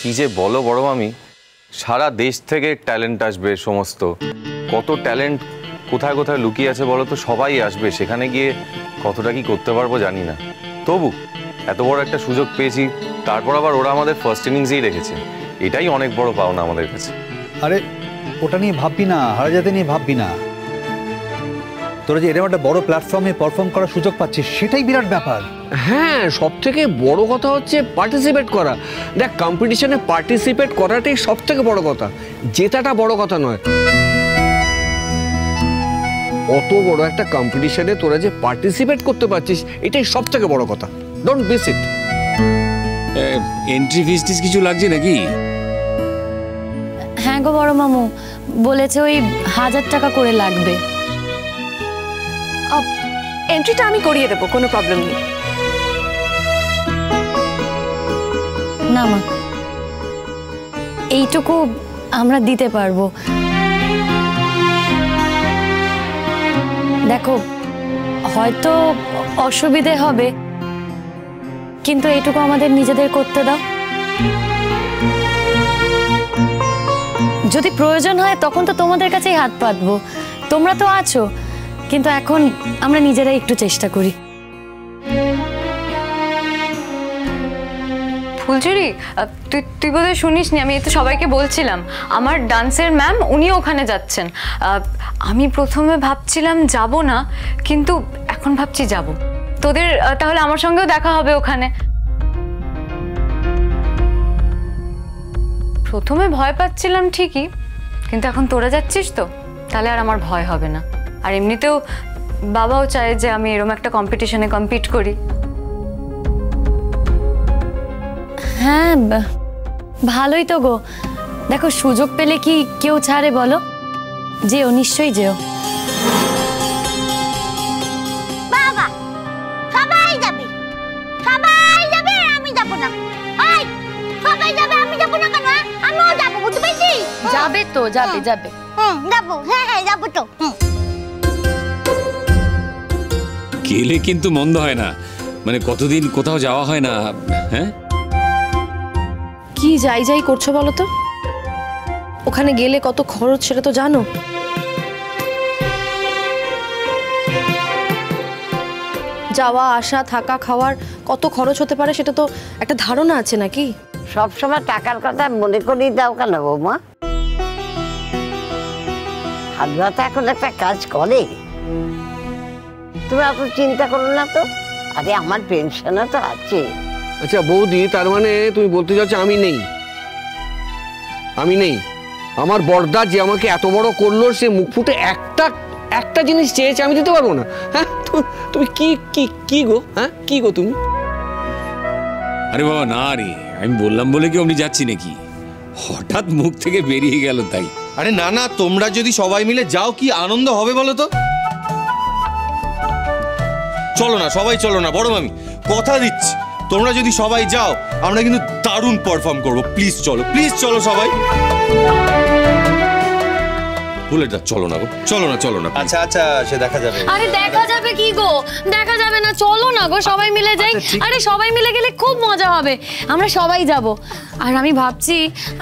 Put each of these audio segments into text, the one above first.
কি যে বলো বড় মামি, সারা দেশ থেকে ট্যালেন্ট আসবে, সমস্ত কত ট্যালেন্ট কোথায় কোথায় লুকিয়ে আছে বলো তো। সবাই আসবে, সেখানে গিয়ে কতটা কি করতে পারবো জানি না। তবু এত বড় একটা সুযোগ পেয়েছি, তারপর আবার ওরা আমাদের ফার্স্ট ইনিংসেই রেখেছে, এটাই অনেক বড় পাওনা আমাদের কাছে। আরে ওটা নিয়ে ভাববি না, হারাজাতে নিয়ে ভাববি না। তোরা যে এরকম একটা বড় প্ল্যাটফর্মে পারফর্ম করার সুযোগ পাচ্ছিস, সেটাই বিরাট ব্যাপার। হ্যাঁ, সব থেকে বড় কথা হচ্ছে পার্টিসিপেট করা। দেখ, কম্পিটিশনে পার্টিসিপেট করাটাই সব থেকে বড় কথা, জেতাটা বড় কথা নয়। অত বড় একটা কম্পিটিশনে তোরা যে পার্টিসিপেট করতে পারছিস, এটাই সব থেকে বড় কথা। Don't miss it. Entry fees কিছু লাগছে নাকি? হ্যাঁ গো বড় মামু, বলেছে ওই 1000 টাকা করে লাগবে। এন্ট্রিটা আমি করিয়ে দেবো, কোনো প্রবলেম নেই। না মা, এইটুকু আমরা দিতে পারবো। দেখো, হয়তো অসুবিধে হবে, কিন্তু এইটুকু আমাদের নিজেদের করতে দাও। যদি প্রয়োজন হয় তখন তো তোমাদের কাছেই হাত পাতবো, তোমরা তো আছো। কিন্তু এখন আমরা নিজেরাই একটু চেষ্টা করি। ফুলঝুরি, তুই বোধহয় শুনিসনি, আমি তো সবাইকে বলছিলাম আমার ডান্সের ম্যাম উনিও ওখানে যাচ্ছেন। আমি প্রথমে ভাবছিলাম যাব না, কিন্তু এখন ভাবছি যাব। তোদের তাহলে আমার সঙ্গেও দেখা হবে ওখানে। প্রথমে ভয় পাচ্ছিলাম ঠিকই, কিন্তু এখন তোরা যাচ্ছিস তো, তাহলে আর আমার ভয় হবে না। আর এমনিতেও বাবাও চায় যে আমি এরকম একটা কম্পিটিশনে কম্পিট করি। হ্যাঁ, ভালোই তো গো। দেখো, সুযোগ পেলে কি কেউ ছাড়ে বলো? যেও, নিশ্চয়ই যেও। বাবা সবাই যাবে, সবাই যাবে, আমি যাব না। এই সবাই যাবে, আমি যাব না কেন? আমিও যাব, বুঝতে পেরেছিস? যাবে তো, যাবে যাবে। যাব, হ্যাঁ হ্যাঁ যাব তো। গেলে কিন্তু মন্দ হয় না, মানে কতদিন কোথাও যাওয়া হয় না। হ্যাঁ, কি যাই যাই করছো বলো তো? ওখানে গেলে কত খরচ সেটা তো জানো। যাওয়া আসা থাকা খাওয়ার কত খরচ হতে পারে সেটা তো একটা ধারণা আছে নাকি? সব সময় টাকার কথা মনে করেই দাও কেন বৌমা? হাজরা এখন একটা কাজ করে, তুমি অত চিন্তা করো না তো। আরে আমার পেনশনও তো আছে। আচ্ছা বৌদি, তার মানে তুমি বলতে চাচ্ছ আমি নেই? আমি নেই? আমার বড়দা যে আমাকে এত বড় করলো, সে মুখ ফুটে একটা জিনিস চেয়েছে, আমি দিতে পারবো না? হ্যাঁ, তুমি কি গো? হ্যাঁ, কি গো তুমি? আরে বাবা না রে, আমি বললাম বলে কি অমনি যাচ্ছি নাকি? হঠাৎ মুখ থেকে বেরিয়ে গেল তাই। আরে না না, তোমরা যদি সবাই মিলে যাও কি আনন্দ হবে বলো তো। চলো না, সবাই চলো না বড় মামি, কথা দিচ্ছি, তোমরা যদি সবাই যাও আমরা কিন্তু দারুণ পারফর্ম করবো। প্লিজ চলো, প্লিজ চলো সবাই। বুলেটদা চলো না গো, চলো না, চলো না। আচ্ছা আচ্ছা, সে দেখা যাবে। আরে দেখা যাবে কি গো? দেখা যাবে না, চলো না গো, সবাই মিলে যাই। আরে সবাই মিলে গেলে খুব মজা হবে, আমরা সবাই যাব। আর আমি ভাবছি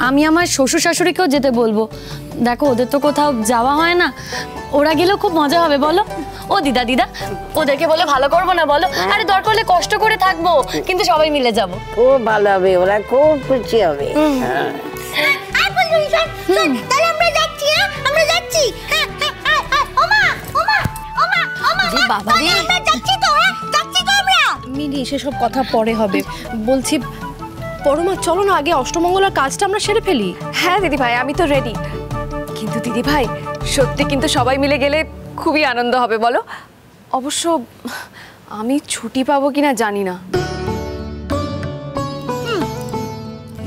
আমি আমার শ্বশুর শাশুড়িকেও যেতে বলবো। দেখো, ওদের তো কোথাও যাওয়া হয় না, ওরা গেলেও খুব মজা হবে বলো। ও দিদা ওদেরকে বলে ভালো করবো না বলো? আরে দরকার হলে কষ্ট করে থাকবো, কিন্তু সবাই মিলে যাব। খুব ভালো হবে, ওরা খুব খুশি হবে। মিনি, সেসব কথা পরে হবে। বলছি পরমা, চলো না আগে অষ্টমঙ্গলার কাজটা আমরা সেরে ফেলি। হ্যাঁ দিদি ভাই, আমি তো রেডি। কিন্তু দিদি ভাই, সত্যি কিন্তু সবাই মিলে গেলে খুবই আনন্দ হবে বলো। অবশ্য আমি ছুটি পাবো কিনা জানি না।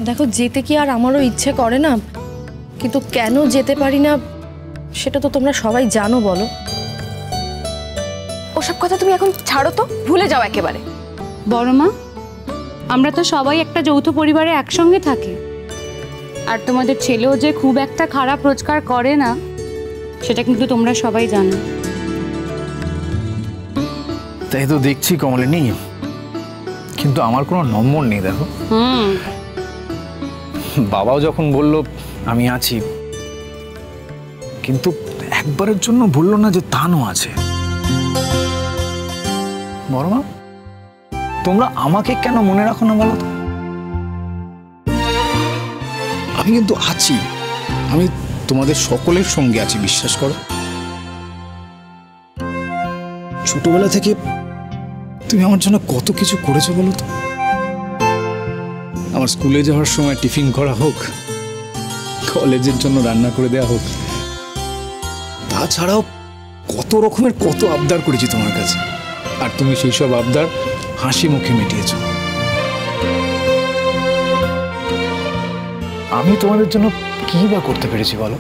দেখো, যেতে কি আর আমারও ইচ্ছে করে না, কিন্তু কেন যেতে পারি না সেটা তো তোমরা সবাই জানো বলো। ওসব কথা তুমি এখন ছাড়ো তো, ভুলে যাও একেবারে। বড় মা, আমরা তো সবাই একটা যৌথ পরিবারে একসঙ্গে থাকি, আর তোমাদের ছেলেও যে খুব একটা খারাপ রোজগার করে না সেটা কিন্তু তোমরা সবাই জানো। তাই তো দেখছি কমলিনী, কিন্তু আমার কোনো নম্বর নেই। দেখো বাবাও যখন বলল আমি আছি, কিন্তু একবারের জন্য বললো না যে তানও আছে। বড় মা, তোমরা আমাকে কেন মনে রাখো না বলো তো? আমি কিন্তু আছি, আমি তোমাদের সকলের সঙ্গে আছি, বিশ্বাস করো। ছোটবেলা থেকে তুমি আমার জন্য কত কিছু করেছো বলো তো। আমার স্কুলে যাওয়ার সময় টিফিন করা হোক, কলেজের জন্য রান্না করে দেওয়া হোক, তাছাড়াও কত রকমের কত আবদার করেছি তোমার কাছে, আর তুমি সেই সব আবদার হাসি মুখে মিটিয়েছো। আমি তোমাদের জন্য কি বা করতে পেরেছি বলো?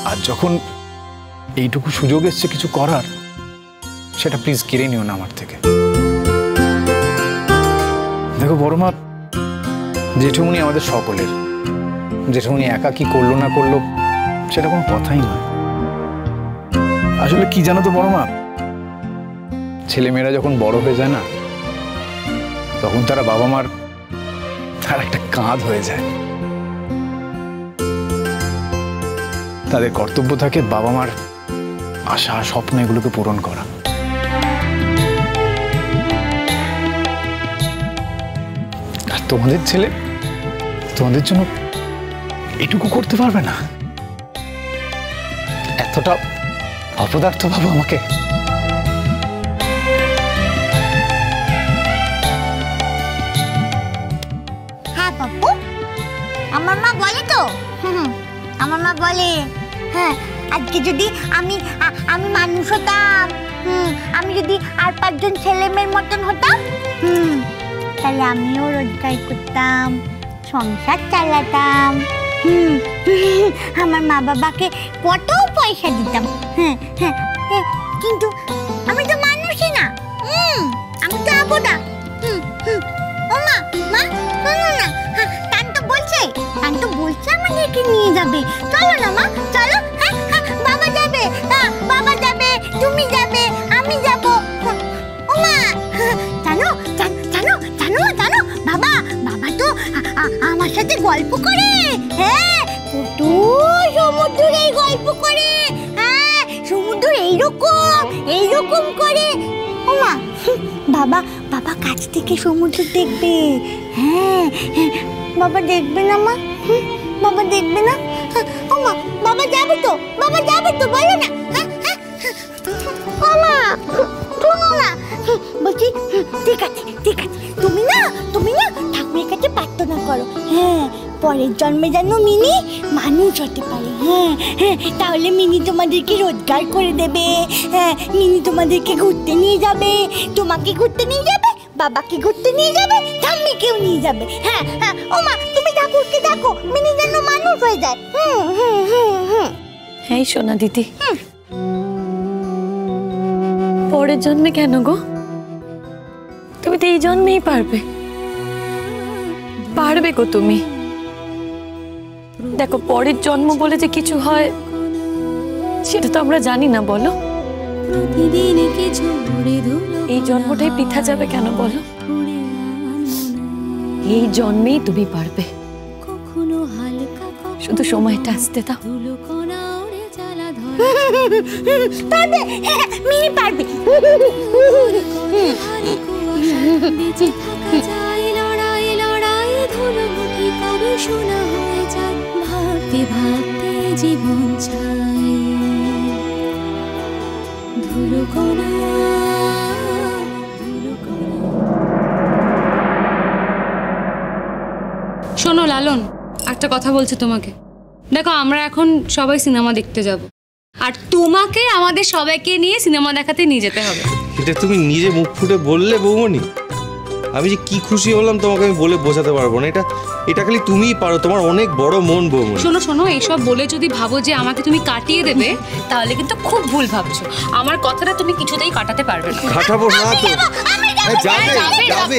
আর যখন এইটুকু সুযোগ এসছে কিছু করার, সেটা প্লিজ কেড়ে নিও না আমার থেকে। দেখো বড় মা, জেঠুমনি আমাদের সকলের, জেঠুমনি একা কি করলো না করলো সেটা কোনো কথাই নয়। আসলে কি জানো তো বড় মা, ছেলেমেয়েরা যখন বড় হয়ে যায় না, তখন তারা বাবা মার তার একটা কাঁধ হয়ে যায়। তাদের কর্তব্য থাকে বাবা মার আশা স্বপ্ন এগুলোকে পূরণ করা। আর তোমাদের ছেলে তোমাদের জন্য এটুকু করতে পারবে না? এতটা অপদার্থ ভাবো আমাকে? হ্যাঁ পাপ্পু, আমার মা বলে তো, আমার মা বলে, হ্যাঁ আজকে যদি আমি মানুষ হতাম, আমি যদি আর 5 জন ছেলে মেয়ের মতন হতাম, তাহলে আমিও রোজগার করতাম, সংসার চালাতাম, আমার মা বাবাকে কত পয়সা দিতাম। হ্যাঁ হ্যাঁ, কিন্তু আমি তো মানুষই না, আমি তো যাবো না। ও মা, মা শোনো না, তান তো বলছে আমাদেরকে নিয়ে যাবে, চলো না মা, চলো। হ্যাঁ হ্যাঁ, বাবা যাবে, বাবা যাবে, তুমি যাবে, আমি যাব। ও মা, জানো জানো জানো জানো, বাবা বাবা তো আমার সাথে গল্প করে, হ্যাঁ কত সমুদ্রের গল্প করে, হ্যাঁ সমুদ্র এইরকম করে। ও মা, বাবা বাবা কাছ থেকে সমুদ্র দেখবে। হ্যাঁ বাবা দেখবে না মা? বাবা দেখবে না? ও মা, বাবা যাবে তো, বাবা যাবে তো, বলো না। ও মা শোনো না, বলছি ঠিক আছে ঠিক আছে, তুমি না ঠাকুরের কাছে প্রার্থনা করো, হ্যাঁ পরের জন্মে যেন মিনি মানুষ হতে পারে। হ্যাঁ হ্যাঁ, তাহলে মিনি তোমাদেরকে রোজগার করে দেবে, হ্যাঁ মিনি তোমাদেরকে ঘুরতে নিয়ে যাবে, তোমাকে ঘুরতে নিয়ে যাবে, বাবাকে ঘুরতে নিয়ে যাবে, ঠাম্মিকেও নিয়ে যাবে। হ্যাঁ হ্যাঁ, ও মা তুমি ঠাকুরকে দেখো, মিনি যেন মানুষ হয়ে যায়। হ্যাঁ সোনা দিদি, পরের জন্মে কেন গো? তুমি তো এই জন্মেই পারবে গো তুমি। দেখো পরের জন্ম বলে যে কিছু হয় সেটা তো আমরা জানি না, বলো। এই জন্মটাই বৃথা যাবে কেন বলো? এই জন্মেই তুমি পারবে, শুধু সময়টা আসতে দাও। পারবে, মিনি পারবে। ভাবতে ভাবতে জীবন চাই, ধুলো কোনা। শোনো লালন, একটা কথা বলছি তোমাকে। দেখো আমরা এখন সবাই সিনেমা দেখতে যাব, আর তোমাকে আমাদের সবাইকে নিয়ে সিনেমা দেখাতে নিয়ে যেতে হবে। এটা তুমি নিজে মুখ ফুটে বললে বৌমনি, আমি যে কি খুশি হলাম তোমাকে আমি বলে বোঝাতে পারবো না। এটা খালি তুমিই পারো, তোমার অনেক বড় মন বৌমনি। শোনো শোনো, এইসব বলে যদি ভাবো যে আমাকে তুমি কাটিয়ে দেবে, তাহলে কিন্তু খুব ভুল ভাবছো। আমার কথাটা তুমি কিছুতেই কাটাতে পারবে না। কাটাবো না তো, যাবে।